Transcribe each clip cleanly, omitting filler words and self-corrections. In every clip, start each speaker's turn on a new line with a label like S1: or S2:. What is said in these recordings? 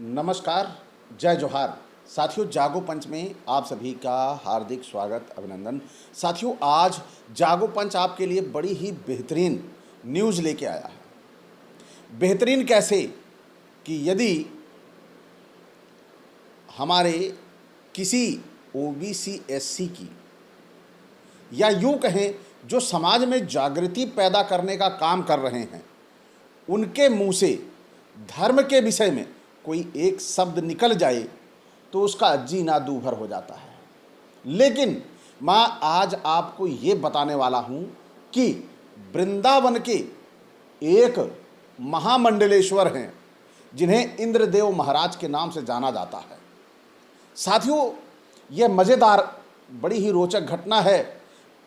S1: नमस्कार, जय जोहार। साथियों, जागो पंच में आप सभी का हार्दिक स्वागत, अभिनंदन। साथियों, आज जागो पंच आपके लिए बड़ी ही बेहतरीन न्यूज़ लेके आया है। बेहतरीन कैसे कि यदि हमारे किसी ओबीसी एससी की, या यूँ कहें जो समाज में जागृति पैदा करने का काम कर रहे हैं, उनके मुंह से धर्म के विषय में कोई एक शब्द निकल जाए तो उसका जीना दूभर हो जाता है। लेकिन मैं आज आपको ये बताने वाला हूँ कि वृंदावन के एक महामंडलेश्वर हैं जिन्हें इंद्रदेव महाराज के नाम से जाना जाता है। साथियों, यह मज़ेदार बड़ी ही रोचक घटना है।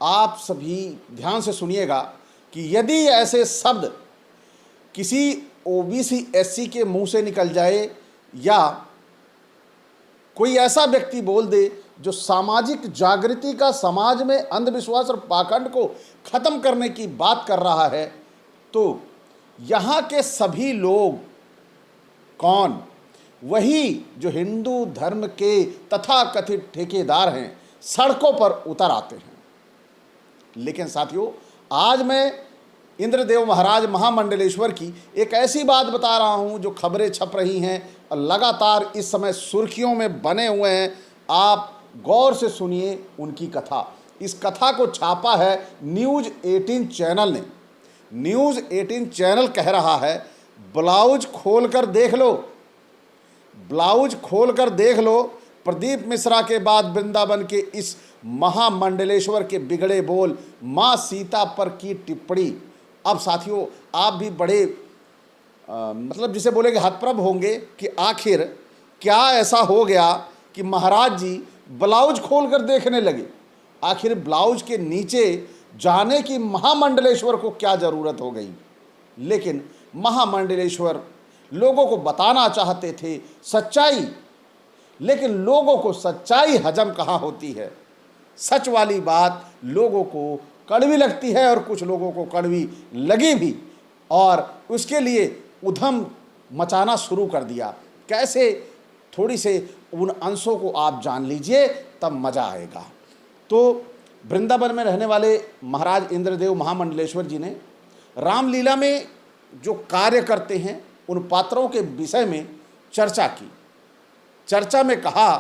S1: आप सभी ध्यान से सुनिएगा कि यदि ऐसे शब्द किसी ओबीसी एससी के मुंह से निकल जाए या कोई ऐसा व्यक्ति बोल दे जो सामाजिक जागृति का, समाज में अंधविश्वास और पाखंड को खत्म करने की बात कर रहा है, तो यहाँ के सभी लोग कौन? वही जो हिंदू धर्म के तथाकथित ठेकेदार हैं, सड़कों पर उतर आते हैं। लेकिन साथियों, आज मैं इंद्रदेव महाराज महामंडलेश्वर की एक ऐसी बात बता रहा हूं जो खबरें छप रही हैं और लगातार इस समय सुर्खियों में बने हुए हैं। आप गौर से सुनिए उनकी कथा। इस कथा को छापा है न्यूज़ 18 चैनल ने। न्यूज़ 18 चैनल कह रहा है, ब्लाउज खोल कर देख लो, ब्लाउज खोल कर देख लो। प्रदीप मिश्रा के बाद वृंदावन के इस महामंडलेश्वर के बिगड़े बोल, माँ सीता पर की टिप्पणी। अब साथियों, आप भी बड़े मतलब जिसे बोलेंगे हतप्रभ होंगे कि आखिर क्या ऐसा हो गया कि महाराज जी ब्लाउज खोल कर देखने लगे। आखिर ब्लाउज के नीचे जाने की महामंडलेश्वर को क्या ज़रूरत हो गई। लेकिन महामंडलेश्वर लोगों को बताना चाहते थे सच्चाई, लेकिन लोगों को सच्चाई हजम कहाँ होती है। सच वाली बात लोगों को कड़वी लगती है और कुछ लोगों को कड़वी लगी भी, और उसके लिए उधम मचाना शुरू कर दिया। कैसे? थोड़ी से उन अंशों को आप जान लीजिए, तब मज़ा आएगा। तो वृंदावन में रहने वाले महाराज इंद्रदेव महामंडलेश्वर जी ने रामलीला में जो कार्य करते हैं उन पात्रों के विषय में चर्चा की। चर्चा में कहा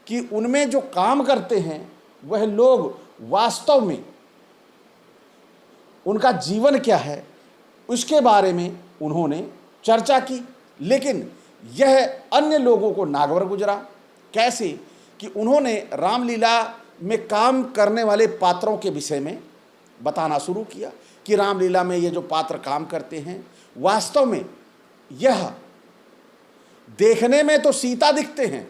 S1: कि उनमें जो काम करते हैं वह लोग वास्तव में उनका जीवन क्या है, उसके बारे में उन्होंने चर्चा की। लेकिन यह अन्य लोगों को नागवर गुजरा। कैसे? कि उन्होंने रामलीला में काम करने वाले पात्रों के विषय में बताना शुरू किया कि रामलीला में ये जो पात्र काम करते हैं, वास्तव में यह देखने में तो सीता दिखते हैं,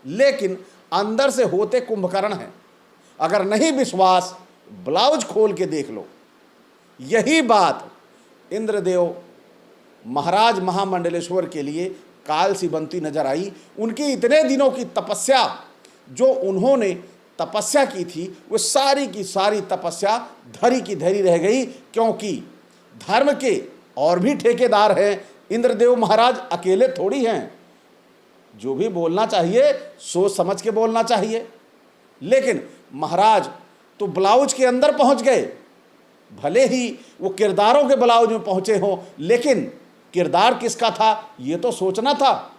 S1: लेकिन अंदर से होते कुंभकर्ण हैं। अगर नहीं विश्वास, ब्लाउज खोल के देख लो। यही बात इंद्रदेव महाराज महामंडलेश्वर के लिए काल सी बनती नजर आई। उनकी इतने दिनों की तपस्या, जो उन्होंने तपस्या की थी, वो सारी की सारी तपस्या धरी की धरी रह गई, क्योंकि धर्म के और भी ठेकेदार हैं। इंद्रदेव महाराज अकेले थोड़ी हैं। जो भी बोलना चाहिए सोच समझ के बोलना चाहिए। लेकिन महाराज तो ब्लाउज के अंदर पहुंच गए। भले ही वो किरदारों के ब्लाउज में पहुंचे हों, लेकिन किरदार किसका था ये तो सोचना था।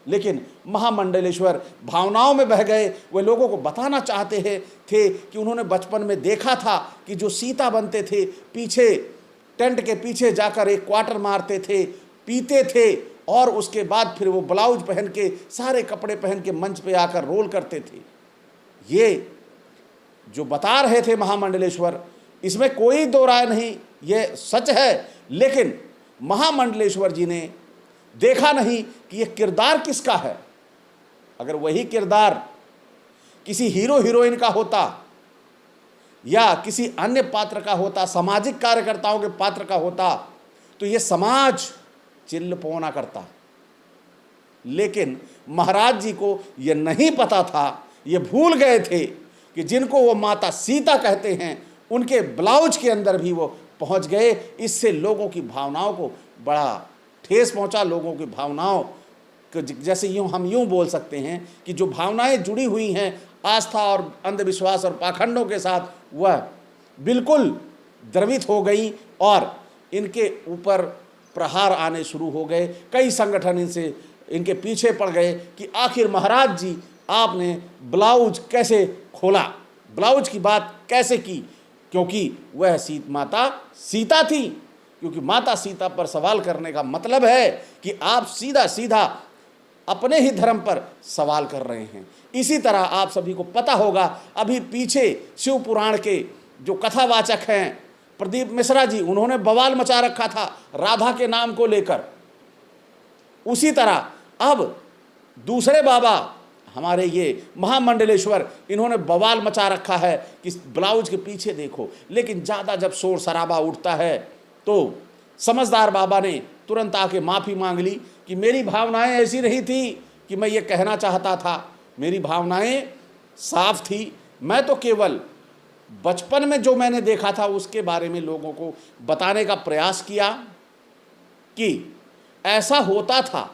S1: लेकिन महामंडलेश्वर भावनाओं में बह गए। वे लोगों को बताना चाहते थे कि उन्होंने बचपन में देखा था कि जो सीता बनते थे, पीछे टेंट के पीछे जाकर एक क्वार्टर मारते थे, पीते थे, और उसके बाद फिर वो ब्लाउज पहन के, सारे कपड़े पहन के मंच पे आकर रोल करते थे। ये जो बता रहे थे महामंडलेश्वर, इसमें कोई दो राय नहीं, ये सच है। लेकिन महामंडलेश्वर जी ने देखा नहीं कि ये किरदार किसका है। अगर वही किरदार किसी हीरो हीरोइन का होता या किसी अन्य पात्र का होता, सामाजिक कार्यकर्ताओं के पात्र का होता, तो ये समाज चिल्ल पौना करता। लेकिन महाराज जी को ये नहीं पता था, ये भूल गए थे कि जिनको वो माता सीता कहते हैं, उनके ब्लाउज के अंदर भी वो पहुंच गए। इससे लोगों की भावनाओं को बड़ा ठेस पहुंचा, लोगों की भावनाओं जैसे हम यूँ बोल सकते हैं कि जो भावनाएं जुड़ी हुई हैं आस्था और अंधविश्वास और पाखंडों के साथ, वह बिल्कुल द्रवित हो गई और इनके ऊपर प्रहार आने शुरू हो गए। कई संगठन इनके पीछे पड़ गए कि आखिर महाराज जी आपने ब्लाउज कैसे खोला, ब्लाउज की बात कैसे की, क्योंकि वह माता सीता थी। क्योंकि माता सीता पर सवाल करने का मतलब है कि आप सीधा सीधा अपने ही धर्म पर सवाल कर रहे हैं। इसी तरह आप सभी को पता होगा, अभी पीछे शिव पुराण के जो कथावाचक हैं प्रदीप मिश्रा जी, उन्होंने बवाल मचा रखा था राधा के नाम को लेकर। उसी तरह अब दूसरे बाबा हमारे ये महामंडलेश्वर, इन्होंने बवाल मचा रखा है कि ब्लाउज के पीछे देखो। लेकिन ज़्यादा जब शोर शराबा उठता है तो समझदार बाबा ने तुरंत आके माफ़ी मांग ली कि मेरी भावनाएं ऐसी रही थी कि मैं ये कहना चाहता था, मेरी भावनाएं साफ थी, मैं तो केवल बचपन में जो मैंने देखा था उसके बारे में लोगों को बताने का प्रयास किया कि ऐसा होता था।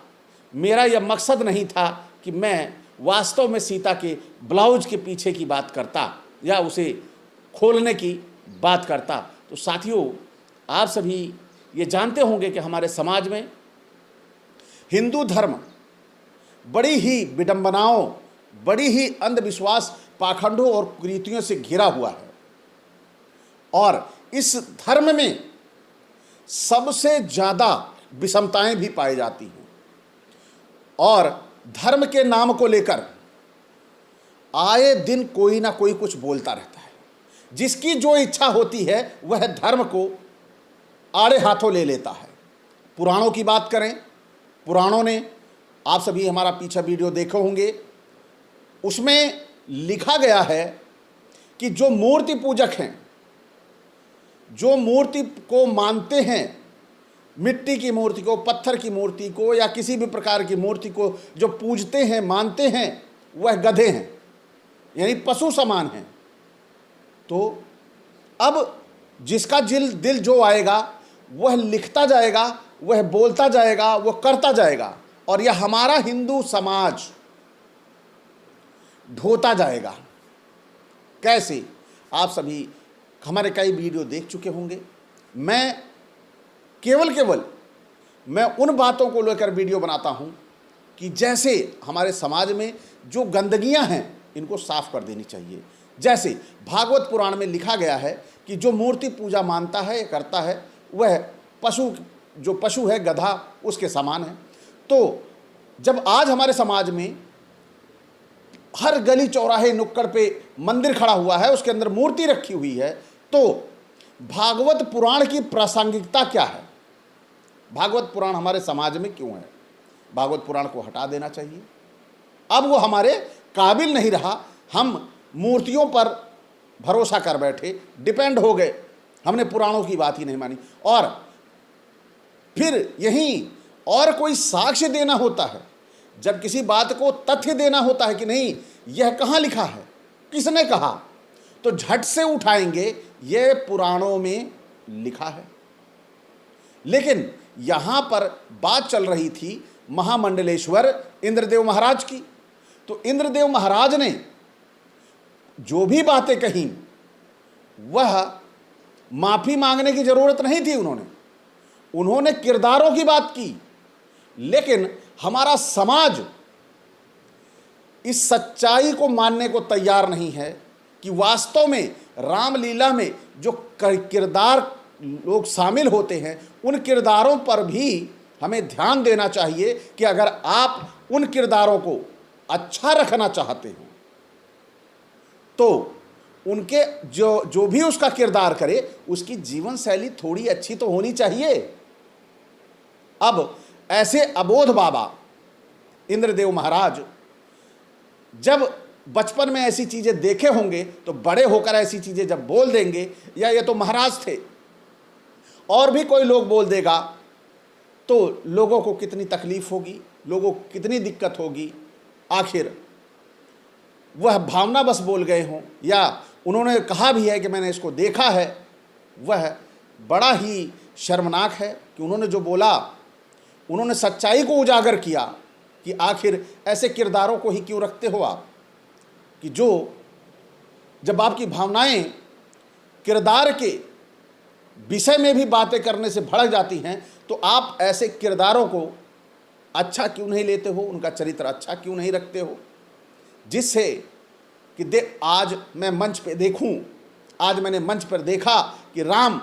S1: मेरा यह मकसद नहीं था कि मैं वास्तव में सीता के ब्लाउज के पीछे की बात करता या उसे खोलने की बात करता। तो साथियों, आप सभी ये जानते होंगे कि हमारे समाज में हिंदू धर्म बड़ी ही विडंबनाओं, बड़ी ही अंधविश्वास, पाखंडों और कुरीतियों से घिरा हुआ है। और इस धर्म में सबसे ज़्यादा विषमताएं भी पाई जाती हैं और धर्म के नाम को लेकर आए दिन कोई ना कोई कुछ बोलता रहता है। जिसकी जो इच्छा होती है वह धर्म को आड़े हाथों ले लेता है। पुराणों की बात करें, पुराणों ने, आप सभी हमारा पीछा वीडियो देखे होंगे, उसमें लिखा गया है कि जो मूर्ति पूजक हैं, जो मूर्ति को मानते हैं, मिट्टी की मूर्ति को, पत्थर की मूर्ति को या किसी भी प्रकार की मूर्ति को जो पूजते हैं, मानते हैं, वह गधे हैं, यानी पशु समान हैं। तो अब जिसका दिल जो आएगा वह लिखता जाएगा, वह बोलता जाएगा, वह करता जाएगा और यह हमारा हिंदू समाज ढोता जाएगा। कैसे? आप सभी हमारे कई वीडियो देख चुके होंगे। मैं केवल मैं उन बातों को लेकर वीडियो बनाता हूं कि जैसे हमारे समाज में जो गंदगियां हैं इनको साफ कर देनी चाहिए। जैसे भागवत पुराण में लिखा गया है कि जो मूर्ति पूजा मानता है, करता है, वह जो पशु है, गधा, उसके समान है। तो जब आज हमारे समाज में हर गली चौराहे नुक्कड़ पे मंदिर खड़ा हुआ है, उसके अंदर मूर्ति रखी हुई है, तो भागवत पुराण की प्रासंगिकता क्या है? भागवत पुराण हमारे समाज में क्यों है? भागवत पुराण को हटा देना चाहिए। अब वो हमारे काबिल नहीं रहा। हम मूर्तियों पर भरोसा कर बैठे, डिपेंड हो गए, हमने पुराणों की बात ही नहीं मानी। और फिर यहीं और कोई साक्ष्य देना होता है, जब किसी बात को तथ्य देना होता है कि नहीं यह कहाँ लिखा है, किसने कहा, तो झट से उठाएंगे यह पुराणों में लिखा है। लेकिन यहाँ पर बात चल रही थी महामंडलेश्वर इंद्रदेव महाराज की। तो इंद्रदेव महाराज ने जो भी बातें कही वह माफ़ी मांगने की ज़रूरत नहीं थी। उन्होंने किरदारों की बात की। लेकिन हमारा समाज इस सच्चाई को मानने को तैयार नहीं है कि वास्तव में रामलीला में जो किरदार लोग शामिल होते हैं, उन किरदारों पर भी हमें ध्यान देना चाहिए कि अगर आप उन किरदारों को अच्छा रखना चाहते हो तो उनके जो भी उसका किरदार करे उसकी जीवन शैली थोड़ी अच्छी तो होनी चाहिए। अब ऐसे अबोध बाबा इंद्रदेव महाराज जब बचपन में ऐसी चीज़ें देखे होंगे तो बड़े होकर ऐसी चीज़ें जब बोल देंगे, या ये तो महाराज थे और भी कोई लोग बोल देगा, तो लोगों को कितनी तकलीफ होगी, लोगों को कितनी दिक्कत होगी। आखिर वह भावना बस बोल गए हों या उन्होंने कहा भी है कि मैंने इसको देखा है, वह बड़ा ही शर्मनाक है कि उन्होंने जो बोला, उन्होंने सच्चाई को उजागर किया कि आखिर ऐसे किरदारों को ही क्यों रखते हो आप, कि जो जब आपकी भावनाएं किरदार के विषय में भी बातें करने से भड़क जाती हैं, तो आप ऐसे किरदारों को अच्छा क्यों नहीं लेते हो, उनका चरित्र अच्छा क्यों नहीं रखते हो, जिससे कि आज मैं मंच पे देखूं, आज मैंने मंच पर देखा कि राम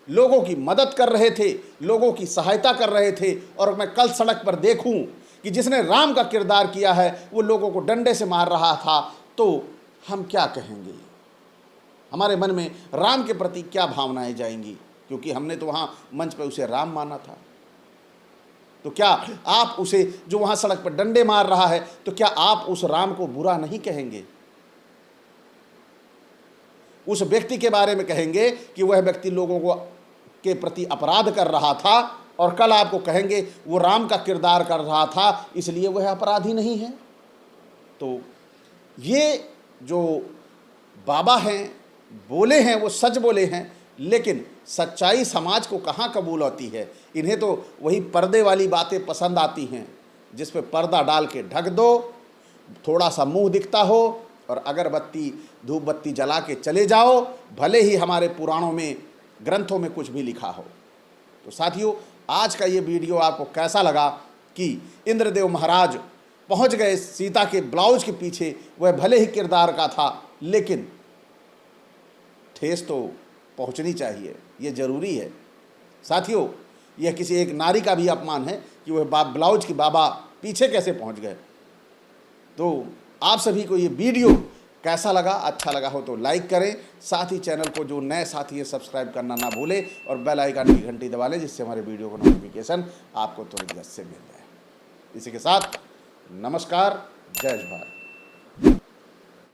S1: लोगों की मदद कर रहे थे, लोगों की सहायता कर रहे थे, और मैं कल सड़क पर देखूं कि जिसने राम का किरदार किया है वो लोगों को डंडे से मार रहा था, तो हम क्या कहेंगे, हमारे मन में राम के प्रति क्या भावनाएं जाएंगी, क्योंकि हमने तो वहाँ मंच पर उसे राम माना था। तो क्या आप उसे, जो वहाँ सड़क पर डंडे मार रहा है, तो क्या आप उस राम को बुरा नहीं कहेंगे, उस व्यक्ति के बारे में कहेंगे कि वह व्यक्ति लोगों को के प्रति अपराध कर रहा था, और कल आपको कहेंगे वो राम का किरदार कर रहा था इसलिए वह अपराधी नहीं है। तो ये जो बाबा हैं बोले हैं वो सच बोले हैं, लेकिन सच्चाई समाज को कहाँ कबूल होती है। इन्हें तो वही पर्दे वाली बातें पसंद आती हैं, जिस पे पर्दा डाल के ढक दो, थोड़ा सा मुंह दिखता हो, और अगरबत्ती धूप बत्ती जला के चले जाओ, भले ही हमारे पुराणों में ग्रंथों में कुछ भी लिखा हो। तो साथियों, आज का ये वीडियो आपको कैसा लगा कि इंद्रदेव महाराज पहुंच गए सीता के ब्लाउज के पीछे, वह भले ही किरदार का था, लेकिन ठेस तो पहुंचनी चाहिए, ये ज़रूरी है। साथियों, यह किसी एक नारी का भी अपमान है कि वह ब्लाउज की बाबा पीछे कैसे पहुंच गए। तो आप सभी को ये वीडियो कैसा लगा, अच्छा लगा हो तो लाइक करें, साथ ही चैनल को जो नए साथी है सब्सक्राइब करना ना भूलें, और बेल आइकन की घंटी दबा लें, जिससे हमारे वीडियो का नोटिफिकेशन आपको तुरंत से मिल जाए। इसी के साथ नमस्कार, जय भारत।